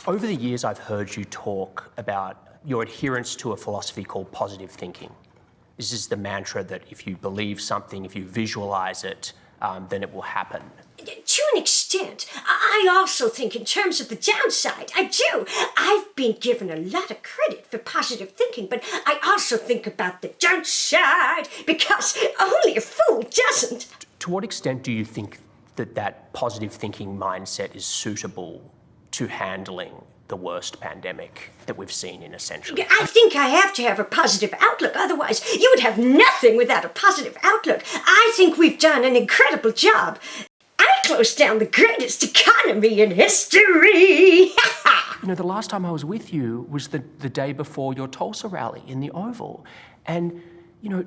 Over the years, I've heard you talk about your adherence to a philosophy called positive thinking. This is the mantra that if you believe something, if you visualize it, then it will happen. To an extent. I also think in terms of the downside. I do. I've been given a lot of credit for positive thinking, but I also think about the downside because only a fool doesn't. To what extent do you think that positive thinking mindset is suitable to handling the worst pandemic that we've seen in a century? I think I have to have a positive outlook, otherwise you would have nothing without a positive outlook. I think we've done an incredible job. I closed down the greatest economy in history! You know, the last time I was with you was the day before your Tulsa rally in the Oval. And, you know,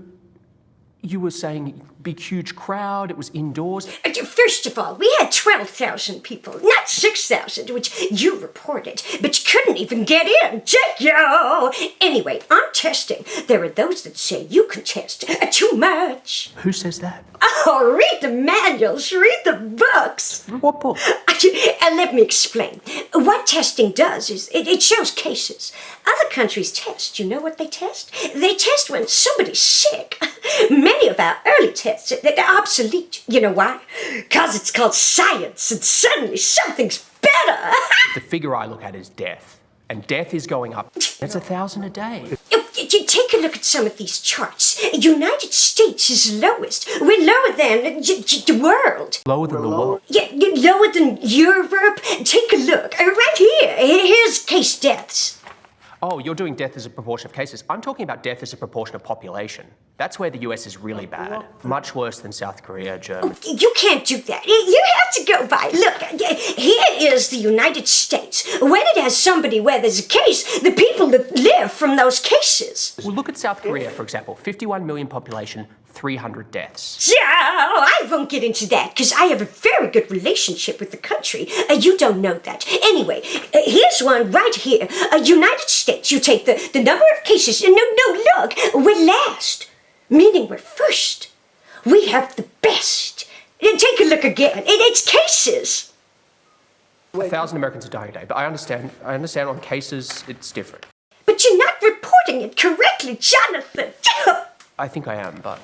you were saying big, huge crowd, it was indoors. First of all, we had 12,000 people, not 6,000, which you reported, but you couldn't even get in, did you? Anyway, on testing, there are those that say you can test too much. Who says that? Oh, read the manuals, read the books. What book? Let me explain. What testing does is it shows cases. Other countries test. You know what they test? They test when somebody's sick. Many of our early tests, they're obsolete. You know why? Because it's called science, and suddenly something's better. The figure I look at is death. And death is going up. It's 1,000 a day. Take a look at some of these charts. United States is lowest. We're lower than the world. Lower than the world? Yeah, lower than Europe. Take a look. Right here. Here's case deaths. Oh, you're doing death as a proportion of cases. I'm talking about death as a proportion of population. That's where the US is really bad. Much worse than South Korea, Germany. You can't do that. You have to go by. Look, here is the United States. When it has somebody where there's a case, the people that live from those cases. Well, look at South Korea, for example. 51 million population, 300 deaths. Yeah, I won't get into that because I have a very good relationship with the country. You don't know that. Anyway, here's one right here. United States, you take the number of cases. No, look, we're last. Meaning we're first. We have the best. Take a look again. It's cases. 1,000 Americans are dying a day, but I understand on cases it's different. But you're not reporting it correctly, Jonathan. I think I am, but